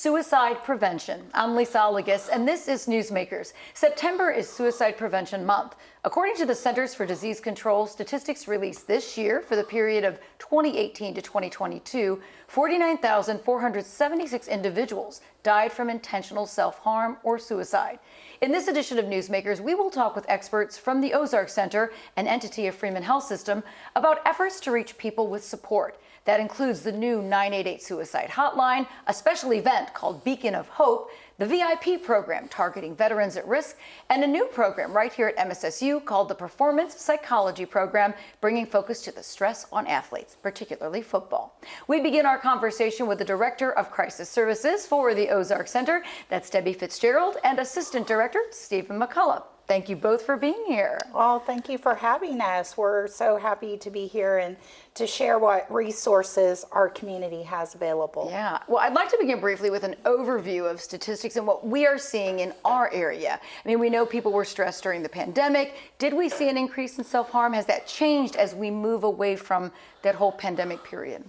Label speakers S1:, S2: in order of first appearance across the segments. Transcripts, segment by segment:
S1: Suicide prevention. I'm Lisa Allegas, and this is Newsmakers. September is Suicide Prevention Month. According to the Centers for Disease Control, statistics released this year for the period of 2018 to 2022, 49,476 individuals died from intentional self-harm or suicide. In this edition of Newsmakers, we will talk with experts from the Ozark Center, an entity of Freeman Health System, about efforts to reach people with support. That includes the new 988 suicide hotline, a special event called Beacon of Hope, the VIP program targeting veterans at risk, and a new program right here at MSSU called the Performance Psychology Program, bringing focus to the stress on athletes, particularly football. We begin our conversation with the Director of Crisis Services for the Ozark Center, that's Debbie Fitzgerald, and Assistant Director Stephen McCullough. Thank you both for being here.
S2: Well, thank you for having us. We're so happy to be here and to share what resources our community has available.
S1: Yeah, well, I'd like to begin briefly with an overview of statistics and what we are seeing in our area. I mean, we know people were stressed during the pandemic. Did we see an increase in self-harm? Has that changed as we move away from that whole pandemic period?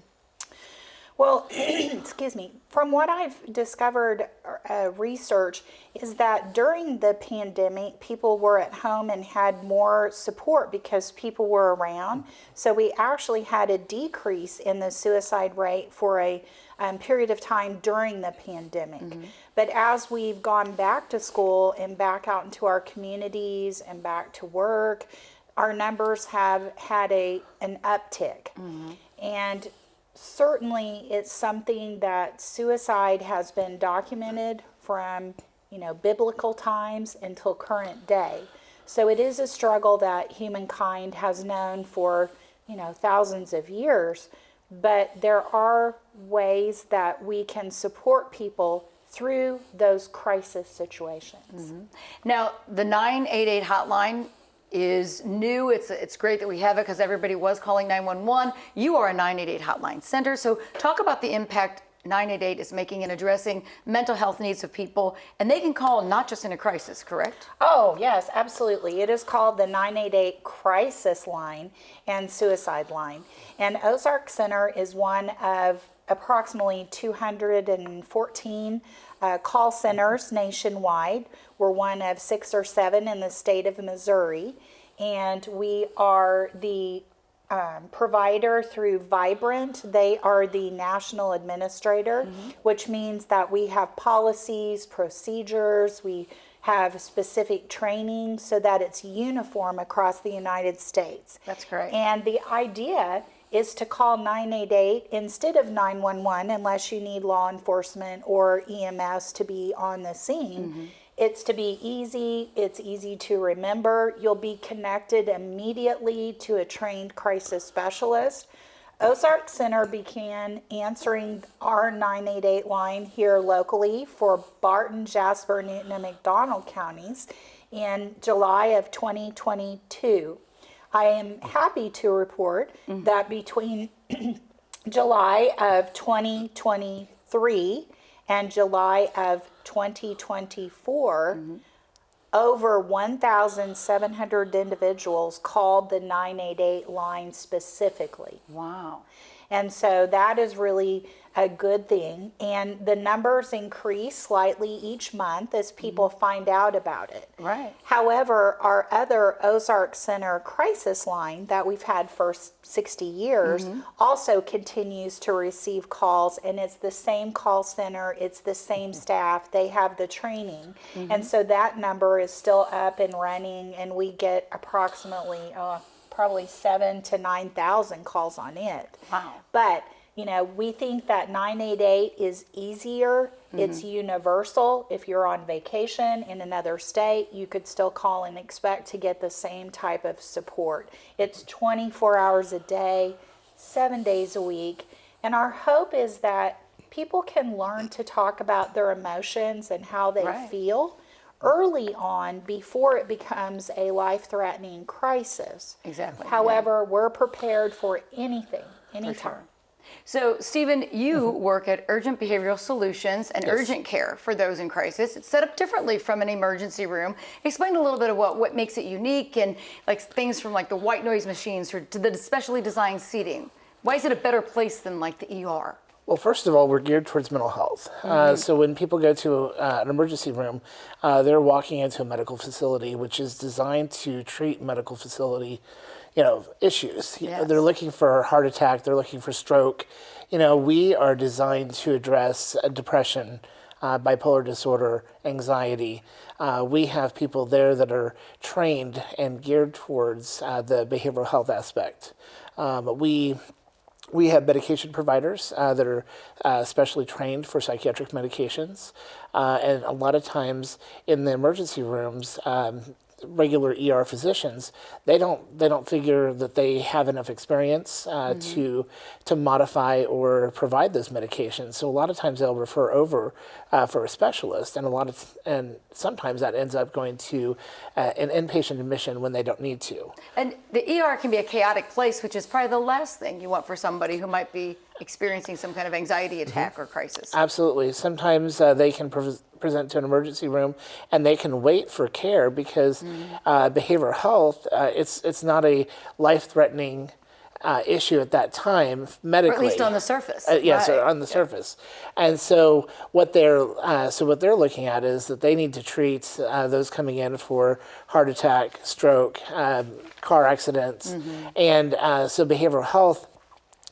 S2: Well, excuse me, from what I've discovered research is that during the pandemic, people were at home and had more support because people were around. So we actually had a decrease in the suicide rate for a period of time during the pandemic. But as we've gone back to school and back out into our communities and back to work, our numbers have had an uptick. And certainly it's something that suicide has been documented from, biblical times until current day. So it is a struggle that humankind has known for, thousands of years, but there are ways that we can support people through those crisis situations.
S1: Now, the 988 hotline is new. It's great that we have it because everybody was calling 911. You are a 988 hotline center. So talk about the impact 988 is making in addressing mental health needs of people. And they can call not just in a crisis, correct?
S2: Oh, yes, absolutely. It is called the 988 Crisis Line and Suicide Line. And Ozark Center is one of approximately 214 call centers nationwide. We're one of 6 or 7 in the state of Missouri, and we are the provider through Vibrant. They are the national administrator, which means that we have policies, procedures, we have specific training so that it's uniform across the United States.
S1: That's great.
S2: And the idea is to call 988 instead of 911 unless you need law enforcement or EMS to be on the scene. It's to be easy, it's easy to remember. You'll be connected immediately to a trained crisis specialist. Ozark Center began answering our 988 line here locally for Barton, Jasper, Newton, and McDonald counties in July of 2022. I am happy to report that between July of 2023 and July of 2024, over 1,700 individuals called the 988 line specifically.
S1: Wow.
S2: And so that is really a good thing. And the numbers increase slightly each month as people find out about it.
S1: Right.
S2: However, our other Ozark Center crisis line that we've had for 60 years also continues to receive calls, and it's the same call center, it's the same staff, they have the training. And so that number is still up and running, and we get approximately probably 7,000 to 9,000 calls on it.
S1: Wow.
S2: But we think that 988 is easier. It's universal. If you're on vacation in another state, you could still call and expect to get the same type of support. It's 24 hours a day, 7 days a week. And our hope is that people can learn to talk about their emotions and how they feel early on before it becomes a life-threatening crisis.
S1: Exactly.
S2: However, we're prepared for anything, anytime.
S1: So, Stephen, you work at Urgent Behavioral Solutions and Urgent Care for those in crisis. It's set up differently from an emergency room. Explain a little bit of what makes it unique, and like things from like the white noise machines to the specially designed seating. Why is it a better place than like the ER?
S3: Well, first of all, we're geared towards mental health. So when people go to an emergency room, they're walking into a medical facility, which is designed to treat medical facility, issues.
S1: Yes.
S3: They're looking for heart attack. They're looking for stroke. We are designed to address depression, bipolar disorder, anxiety. We have people there that are trained and geared towards the behavioral health aspect. We have medication providers that are specially trained for psychiatric medications, and a lot of times in the emergency rooms, regular ER physicians, they don't figure that they have enough experience to modify or provide those medications. So a lot of times they'll refer over for a specialist, and sometimes that ends up going to an inpatient admission when they don't need to.
S1: And the ER can be a chaotic place, which is probably the last thing you want for somebody who might be experiencing some kind of anxiety attack or crisis.
S3: Absolutely. Sometimes they can present to an emergency room and they can wait for care because behavioral health, it's not a life-threatening issue at that time medically.
S1: Or at least on the surface.
S3: Yes,
S1: Right.
S3: on the surface. And so what they're looking at is that they need to treat those coming in for heart attack, stroke, car accidents, and so behavioral health,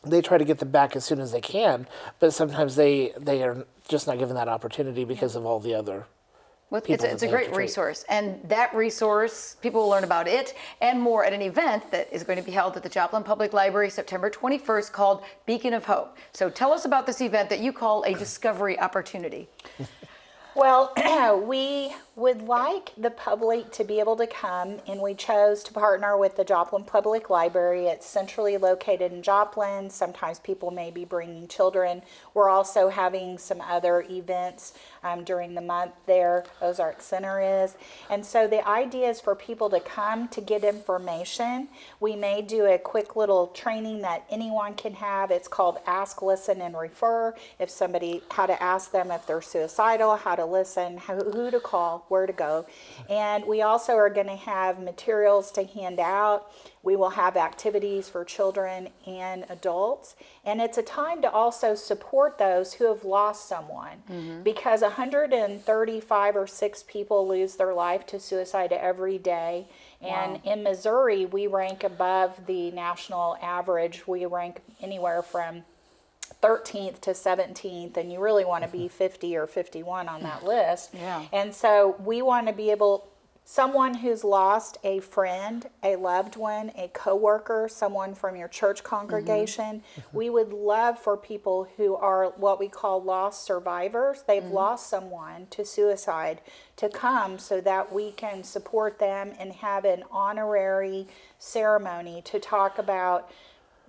S3: they try to get them back as soon as they can, but sometimes they are just not given that opportunity because of all the other people
S1: It's
S3: that
S1: a
S3: they have
S1: great
S3: to treat.
S1: resource, and that resource, people will learn about it and more at an event that is going to be held at the Joplin Public Library September 21st called Beacon of Hope. So tell us about this event that you call a discovery opportunity.
S2: Well, we would like the public to be able to come, and we chose to partner with the Joplin Public Library. It's centrally located in Joplin. Sometimes people may be bringing children. We're also having some other events during the month there. Ozark Center is. And so the idea is for people to come to get information. We may do a quick little training that anyone can have. It's called Ask, Listen, and Refer. If somebody, how to ask them if they're suicidal, how to listen, who to call, where to go. And we also are going to have materials to hand out. We will have activities for children and adults. And it's a time to also support those who have lost someone, because 135 or 6 people lose their life to suicide every day. And in Missouri, we rank above the national average. We rank anywhere from 13th to 17th, and you really want to be 50 or 51 on that list.
S1: Yeah.
S2: And so we want to be able, someone who's lost a friend, a loved one, a coworker, someone from your church congregation, we would love for people who are what we call lost survivors. They've lost someone to suicide to come so that we can support them and have an honorary ceremony to talk about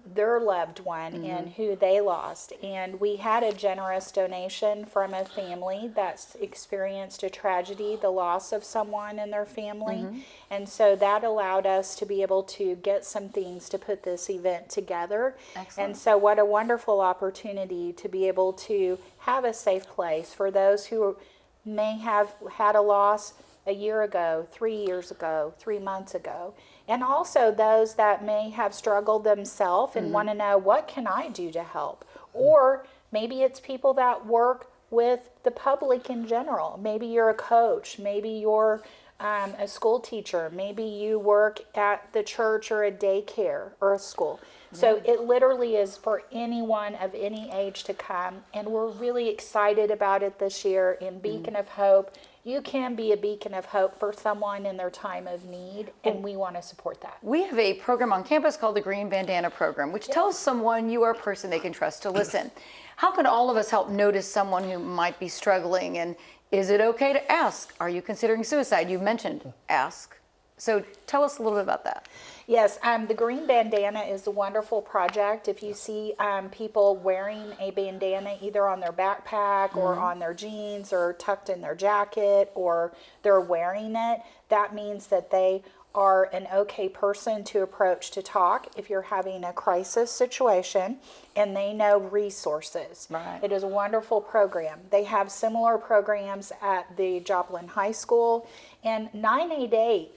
S2: their loved one and who they lost. And we had a generous donation from a family that's experienced a tragedy, the loss of someone in their family. And so that allowed us to be able to get some things to put this event together.
S1: Excellent.
S2: And so what a wonderful opportunity to be able to have a safe place for those who may have had a loss a year ago, 3 years ago, 3 months ago. And also those that may have struggled themselves and want to know, what can I do to help? Or maybe it's people that work with the public in general. Maybe you're a coach, maybe you're a school teacher, maybe you work at the church or a daycare or a school. So it literally is for anyone of any age to come, and we're really excited about it this year in Beacon of Hope. You can be a beacon of hope for someone in their time of need, and we want to support that.
S1: We have a program on campus called the Green Bandana Program, which tells someone you are a person they can trust to listen. How can all of us help notice someone who might be struggling? And is it okay to ask? Are you considering suicide? You mentioned ask. So tell us a little bit about that.
S2: Yes, the Green Bandana is a wonderful project. If you see people wearing a bandana either on their backpack or on their jeans or tucked in their jacket, or they're wearing it, that means that they are an okay person to approach to talk if you're having a crisis situation, and they know resources.
S1: Right.
S2: It is a wonderful program. They have similar programs at the Joplin High School, and 988,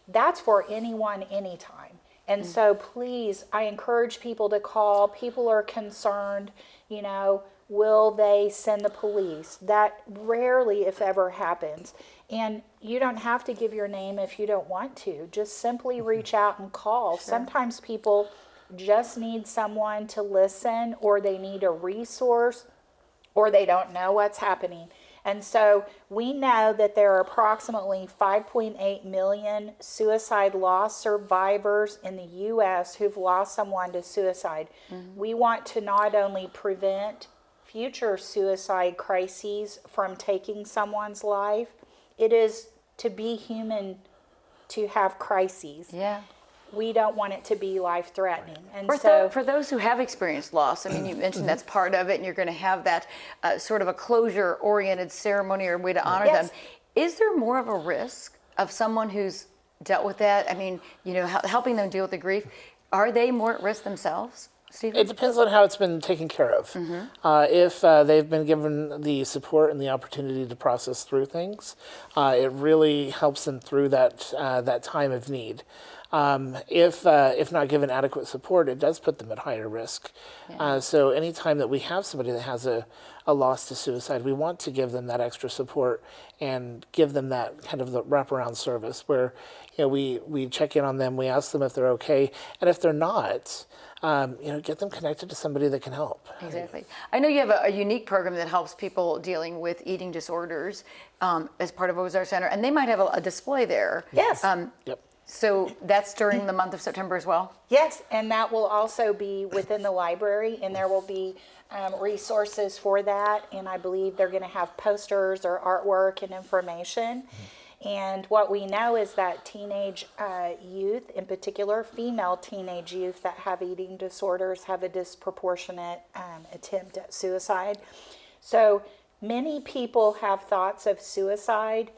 S2: that's for anyone, anytime. And so please, I encourage people to call. People are concerned, you know, will they send the police? That rarely, if ever, happens. And you don't have to give your name if you don't want to. Just simply reach out and call. Sure. Sometimes people just need someone to listen, or they need a resource, or they don't know what's happening. And so we know that there are approximately 5.8 million suicide loss survivors in the U.S. who've lost someone to suicide. We want to not only prevent future suicide crises from taking someone's life, it is to be human to have crises.
S1: Yeah.
S2: We don't want it to be life-threatening. And
S1: for those who have experienced loss, I mean, you mentioned that's part of it, and you're going to have that sort of a closure-oriented ceremony or way to honor them. Is there more of a risk of someone who's dealt with that? I mean, you know, helping them deal with the grief. Are they more at risk themselves, Stephen?
S3: It depends on how it's been taken care of. If they've been given the support and the opportunity to process through things, it really helps them through that time of need. If not given adequate support, it does put them at higher risk. So anytime that we have somebody that has a loss to suicide, we want to give them that extra support and give them that kind of the wraparound service where, you know, we check in on them, we ask them if they're okay, and if they're not, you know, get them connected to somebody that can help.
S1: Exactly. I know you have a unique program that helps people dealing with eating disorders as part of Ozark Center, and they might have a display there.
S2: Yes.
S3: Yep.
S1: So that's during the month of September as well?
S2: Yes, and that will also be within the library, and there will be resources for that, and I believe they're going to have posters or artwork and information. And what we know is that teenage youth, in particular female teenage youth that have eating disorders, have a disproportionate attempt at suicide. So many people have thoughts of suicide,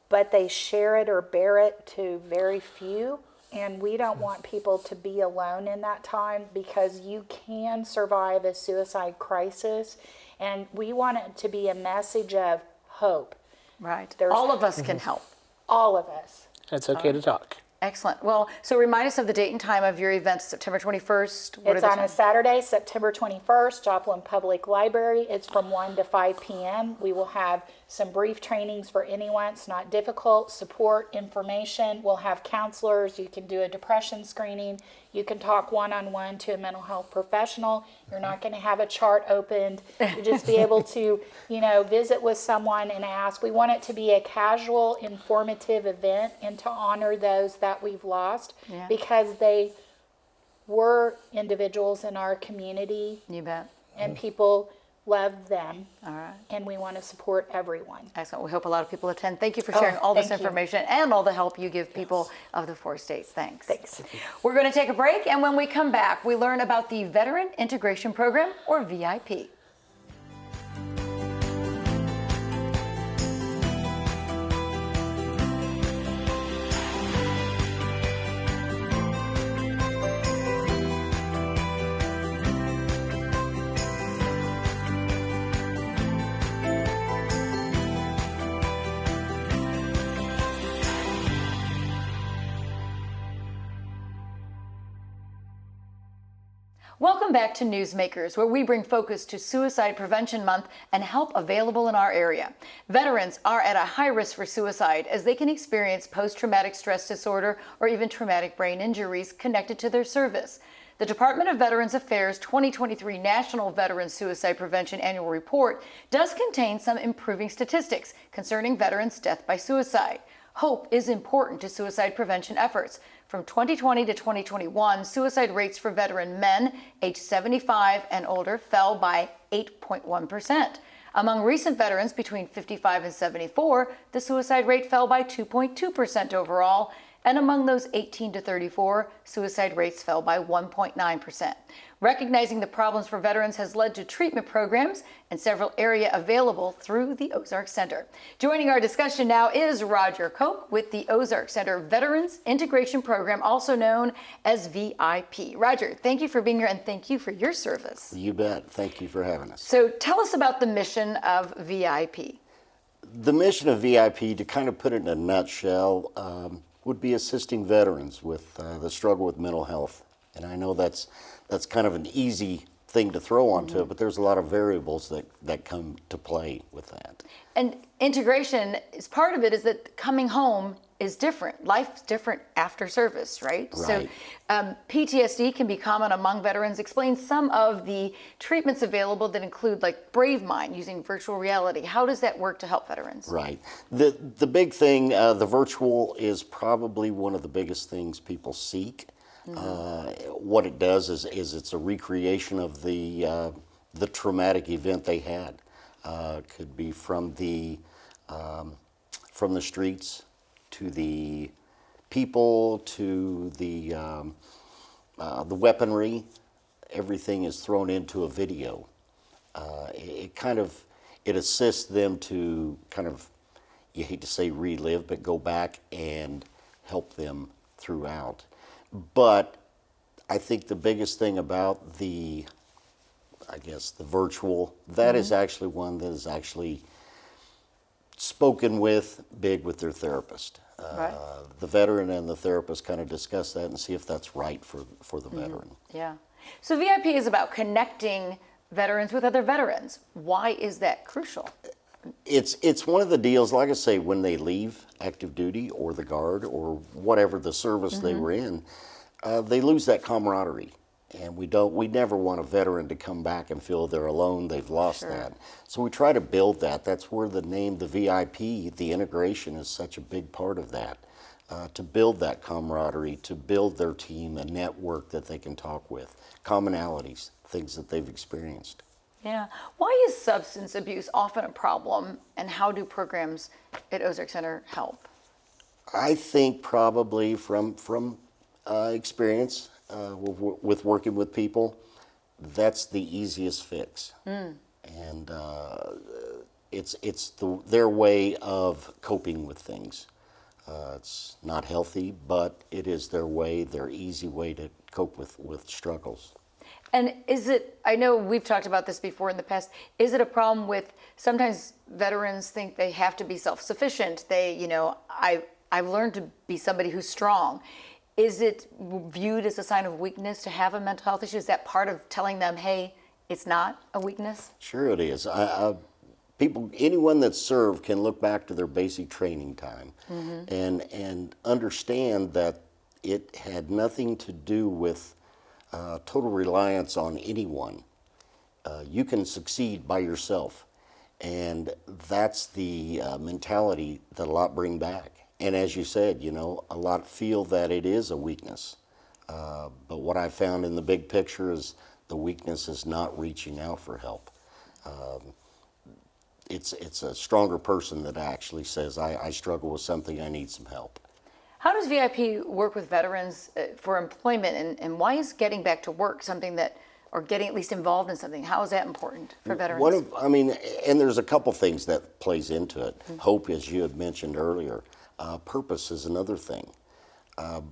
S2: but they share it or bear it to very few. And we don't want people to be alone in that time, because you can survive a suicide crisis. And we want it to be a message of hope.
S1: Right. All of us can help.
S2: All of us.
S3: It's okay to talk.
S1: Excellent. Well, so remind us of the date and time of your event, September 21st.
S2: It's on a Saturday, September 21st, Joplin Public Library. It's from 1 to 5 p.m. We will have some brief trainings for anyone. It's not difficult. Support, information. We'll have counselors. You can do a depression screening. You can talk one-on-one to a mental health professional. You're not going to have a chart opened. You just be able to, you know, visit with someone and ask. We want it to be a casual, informative event and to honor those that we've lost, because they were individuals in our community.
S1: You bet.
S2: And people love them.
S1: All right.
S2: And we want to support everyone.
S1: Excellent. We hope a lot of people attend. Thank you for sharing all this information and all the help you give people of the 4 states. Thanks.
S2: Thanks.
S1: We're going to take a break, and when we come back, we learn about the Veteran Integration Program, or VIP. Welcome back to Newsmakers, where we bring focus to Suicide Prevention Month and help available in our area. Veterans are at a high risk for suicide, as they can experience post-traumatic stress disorder or even traumatic brain injuries connected to their service. The Department of Veterans Affairs 2023 National Veteran Suicide Prevention Annual Report does contain some improving statistics concerning veterans' death by suicide. Hope is important to suicide prevention efforts. From 2020 to 2021, suicide rates for veteran men aged 75 and older fell by 8.1%. Among recent veterans between 55 and 74, the suicide rate fell by 2.2% overall, and among those 18 to 34, suicide rates fell by 1.9%. Recognizing the problems for veterans has led to treatment programs and several areas available through the Ozark Center. Joining our discussion now is Roger Koch with the Ozark Center Veterans Integration Program, also known as VIP. Roger, thank you for being here, and thank you for your service.
S4: You bet. Thank you for having us.
S1: So tell us about the mission of VIP.
S4: The mission of VIP, to kind of put it in a nutshell, would be assisting veterans with the struggle with mental health. And I know that's kind of an easy thing to throw onto it, but there's a lot of variables that come to play with that.
S1: And integration is part of it, is that coming home is different. Life's different after service, right?
S4: Right.
S1: So PTSD can be common among veterans. Explain some of the treatments available that include like Brave Mind using virtual reality. How does that work to help veterans?
S4: Right. The big thing, the virtual is probably one of the biggest things people seek. What it does is it's a recreation of the traumatic event they had. Could be from the streets to the people to the weaponry. Everything is thrown into a video. It assists them to kind of, you hate to say relive, but go back and help them throughout. But I think the biggest thing about the virtual, that is actually one that is actually spoken with big with their therapist.
S1: Right.
S4: The veteran and the therapist kind of discuss that and see if that's right for the veteran.
S1: Yeah. So VIP is about connecting veterans with other veterans. Why is that crucial?
S4: It's one of the deals, like I say, when they leave active duty or the Guard or whatever the service they were in, they lose that camaraderie. And we never want a veteran to come back and feel they're alone, they've lost that. So we try to build that. That's where the name, the VIP, the integration is such a big part of that. To build that camaraderie, to build their team, a network that they can talk with, commonalities, things that they've experienced.
S1: Yeah. Why is substance abuse often a problem, and how do programs at Ozark Center help?
S4: I think probably from experience with working with people, that's the easiest fix. And it's their way of coping with things. It's not healthy, but it is their way, their easy way to cope with struggles.
S1: And is it, I know we've talked about this before in the past, is it a problem with sometimes veterans think they have to be self-sufficient? I've learned to be somebody who's strong. Is it viewed as a sign of weakness to have a mental health issue? Is that part of telling them, hey, it's not a weakness?
S4: Sure it is. Anyone that's served can look back to their basic training time and understand that it had nothing to do with total reliance on anyone. You can succeed by yourself, and that's the mentality that a lot bring back. And as you said, a lot feel that it is a weakness. But what I found in the big picture is the weakness is not reaching out for help. It's a stronger person that actually says, I struggle with something, I need some help.
S1: How does VIP work with veterans for employment, and why is getting back to work something that, or getting at least involved in something, how is that important for veterans?
S4: And there's a couple things that plays into it. Hope, as you had mentioned earlier. Purpose is another thing.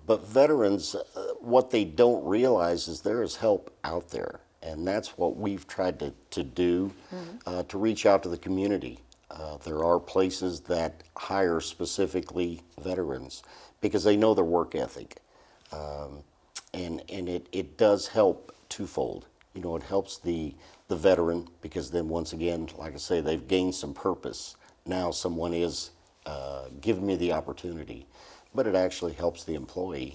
S4: But veterans, what they don't realize is there is help out there. And that's what we've tried to do, to reach out to the community. There are places that hire specifically veterans because they know their work ethic. And it does help twofold. It helps the veteran because then once again, like I say, they've gained some purpose. Now someone is giving me the opportunity. But it actually helps the employer,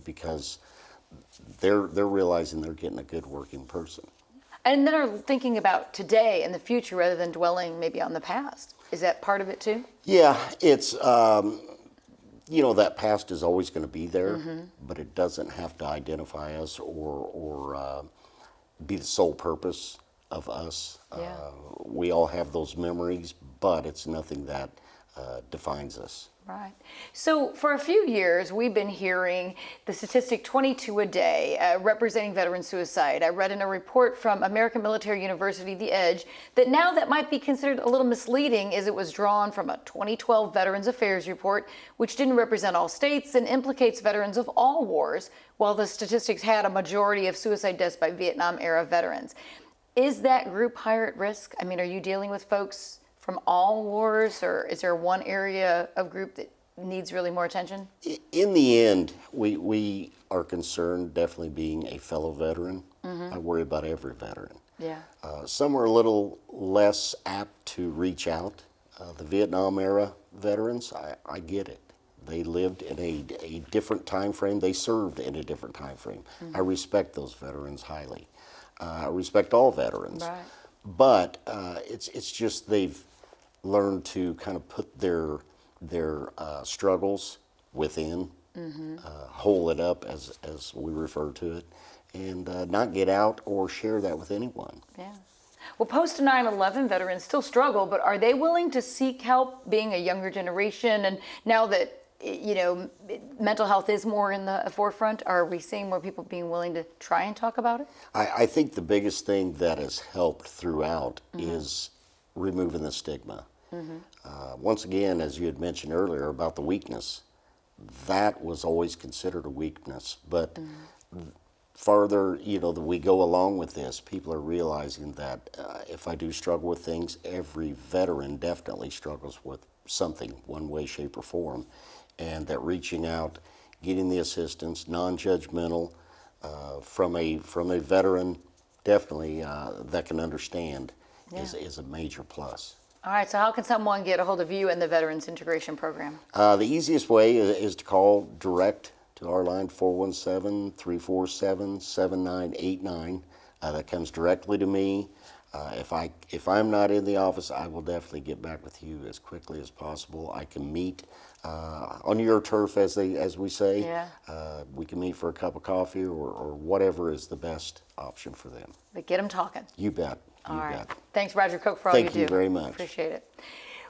S4: because they're realizing they're getting a good working person.
S1: And then are thinking about today and the future rather than dwelling maybe on the past. Is that part of it too?
S4: Yeah, it's, that past is always going to be there, but it doesn't have to identify us or be the sole purpose of us.
S1: Yeah.
S4: We all have those memories, but it's nothing that defines us.
S1: Right. So for a few years, we've been hearing the statistic 22 a day representing veteran suicide. I read in a report from American Military University, The Edge, that now that might be considered a little misleading as it was drawn from a 2012 Veterans Affairs report, which didn't represent all states and implicates veterans of all wars, while the statistics had a majority of suicide deaths by Vietnam-era veterans. Is that group higher at risk? I mean, are you dealing with folks from all wars, or is there one area of group needs really more attention?
S4: In the end, we are concerned, definitely being a fellow veteran. I worry about every veteran.
S1: Yeah.
S4: Some are a little less apt to reach out. The Vietnam era veterans, I get it. They lived in a different time frame. They served in a different time frame. I respect those veterans highly. I respect all veterans.
S1: Right.
S4: But it's just they've learned to kind of put their struggles within, hole it up as we refer to it, and not get out or share that with anyone.
S1: Yeah. Well, post 9/11 veterans still struggle, but are they willing to seek help, being a younger generation? And now that, mental health is more in the forefront, are we seeing more people being willing to try and talk about it?
S4: I think the biggest thing that has helped throughout is removing the stigma. Once again, as you had mentioned earlier about the weakness, that was always considered a weakness. But farther, that we go along with this, people are realizing that if I do struggle with things, every veteran definitely struggles with something, one way, shape, or form, and that reaching out, getting the assistance, non-judgmental, from a veteran, definitely that can understand, is a major plus.
S1: All right, so how can someone get a hold of you and the Veterans Integration Program?
S4: The easiest way is to call direct to our line, 417-347-7989. That comes directly to me. If I'm not in the office, I will definitely get back with you as quickly as possible. I can meet on your turf, as we say.
S1: Yeah.
S4: We can meet for a cup of coffee or whatever is the best option for them.
S1: But get them talking.
S4: You bet.
S1: All
S4: You
S1: right.
S4: bet.
S1: Thanks, Roger Koch, for all you do.
S4: Thank you very much.
S1: Appreciate it.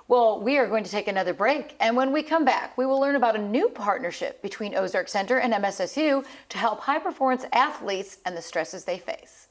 S1: Well, we are going to take another break, and when we come back, we will learn about a new partnership between Ozark Center and MSSU to help high-performance athletes and the stresses they face.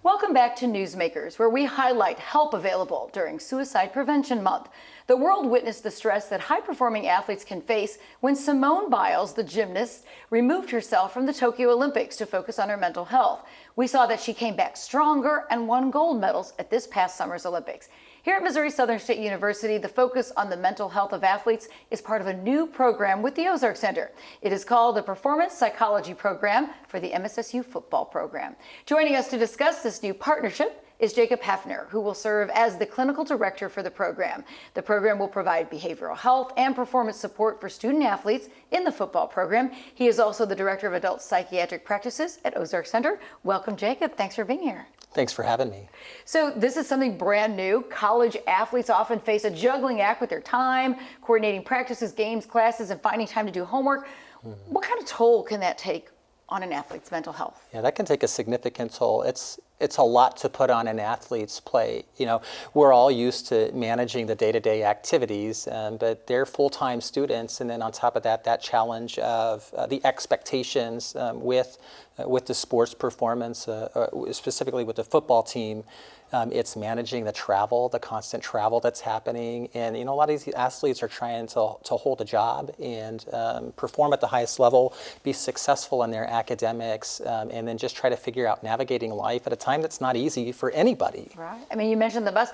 S1: Welcome back to Newsmakers, where we highlight help available during Suicide Prevention Month. The world witnessed the stress that high-performing athletes can face when Simone Biles, the gymnast, removed herself from the Tokyo Olympics to focus on her mental health. We saw that she came back stronger and won gold medals at this past summer's Olympics. Here at Missouri Southern State University, the focus on the mental health of athletes is part of a new program with the Ozark Center. It is called the Performance Psychology Program for the MSSU football program. Joining us to discuss this new partnership is Jacob Hefner, who will serve as the clinical director for the program. The program will provide behavioral health and performance support for student athletes in the football program. He is also the director of adult psychiatric practices at Ozark Center. Welcome, Jacob. Thanks for being here.
S5: Thanks for having me.
S1: So this is something brand new. College athletes often face a juggling act with their time, coordinating practices, games, classes, and finding time to do homework. What kind of toll can that take on an athlete's mental health?
S5: Yeah, that can take a significant toll. It's a lot to put on an athlete's plate. We're all used to managing the day-to-day activities, but they're full-time students, and then on top of that, that challenge of the expectations with the sports performance, specifically with the football team. It's managing the travel, the constant travel that's happening, and a lot of these athletes are trying to hold a job and perform at the highest level, be successful in their academics, and then just try to figure out navigating life at a time that's not easy for anybody.
S1: Right. I mean, you mentioned the bus.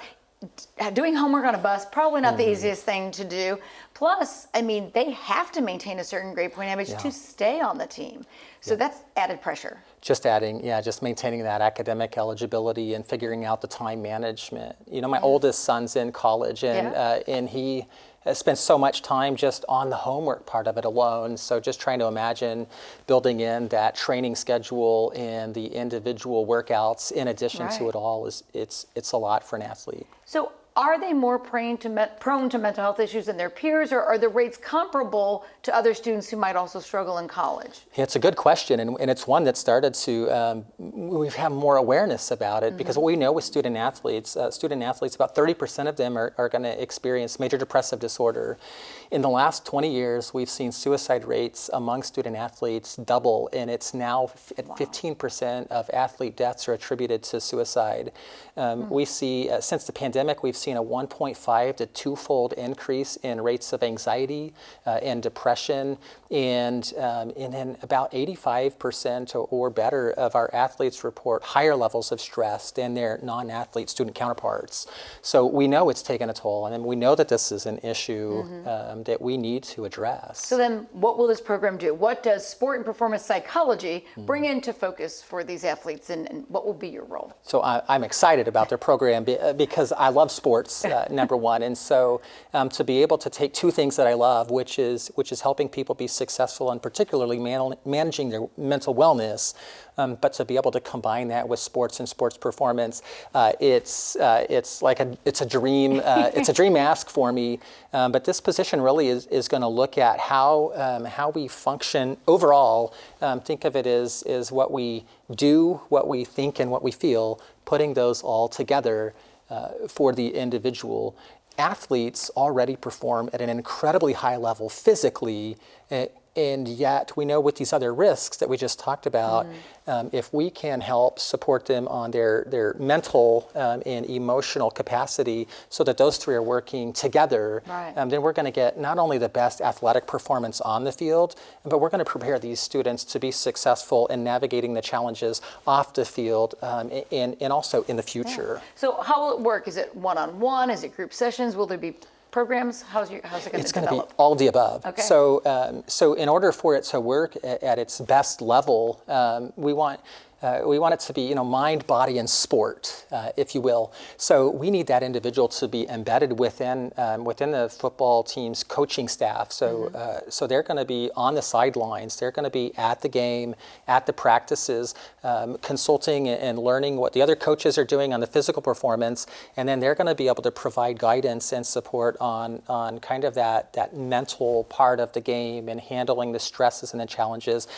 S1: Doing homework on a bus, probably not the easiest thing to do. Plus, I mean, they have to maintain a certain grade point average to stay on the team. So that's added pressure.
S5: Just maintaining that academic eligibility and figuring out the time management. My oldest son's in college, and he spent so much time just on the homework part of it alone. So just trying to imagine building in that training schedule and the individual workouts in addition to it all it's a lot for an athlete.
S1: So are they more prone to mental health issues than their peers, or are the rates comparable to other students who might also struggle in college?
S5: Yeah, it's a good question, and it's one that started to, we've had more awareness about it, because what we know with student athletes, about 30% of them are going to experience major depressive disorder. In the last 20 years, we've seen suicide rates among student athletes double, and it's now at 15% of athlete deaths are attributed to suicide. We see, since the pandemic, we've seen a 1.5 to 2-fold increase in rates of anxiety and depression, and then about 85% or better of our athletes report higher levels of stress than their non-athlete student counterparts. So we know it's taken a toll, and we know that this is an issue that we need to address.
S1: So then what will this program do? What does sport and performance psychology bring into focus for these athletes, and what will be your role?
S5: So I'm excited about their program because I love sports, number one, and so to be able to take two things that I love, which is helping people be successful and particularly managing their mental wellness, but to be able to combine that with sports and sports performance, it's a dream. It's a dream ask for me. But this position really is going to look at how we function overall. Think of it as what we do, what we think, and what we feel, putting those all together for the individual. Athletes already perform at an incredibly high level physically, and yet we know with these other risks that we just talked about, if we can help support them on their mental and emotional capacity so that those three are working together, then we're going to get not only the best athletic performance on the field, but we're going to prepare these students to be successful in navigating the challenges off the field and also in the future.
S1: So how will it work? Is it one-on-one? Is it group sessions? Will there be programs? How's it going to develop?
S5: It's going to be all of the above.
S1: Okay.
S5: So in order for it to work at its best level, we want it to be, mind, body, and sport, if you will. So we need that individual to be embedded within the football team's coaching staff. So so they're going to be on the sidelines. They're going to be at the game, at the practices, consulting and learning what the other coaches are doing on the physical performance, and then they're going to be able to provide guidance and support on kind of that mental part of the game and handling the stresses and the challenges.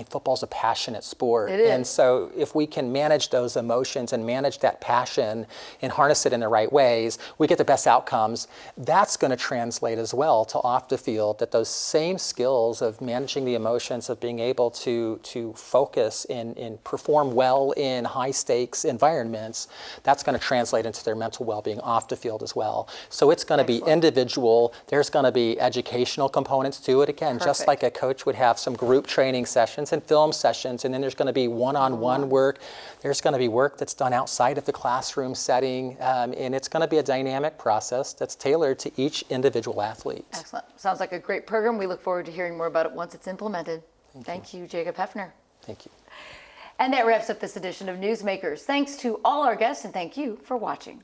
S5: Football's a passionate sport.
S1: It is.
S5: And so if we can manage those emotions and manage that passion and harness it in the right ways, we get the best outcomes. That's going to translate as well to off the field, that those same skills of managing the emotions, of being able to focus and perform well in high stakes environments, that's going to translate into their mental well-being off the field as well. So it's going to be individual. There's going to be educational components to it. Again, just like a coach would have some group training sessions and film sessions, and then there's going to be one-on-one work. There's going to be work that's done outside of the classroom setting, and it's going to be a dynamic process that's tailored to each individual athlete.
S1: Excellent. Sounds like a great program. We look forward to hearing more about it once it's implemented. Thank you, Jacob Hefner.
S5: Thank you.
S1: And that wraps up this edition of Newsmakers. Thanks to all our guests, and thank you for watching.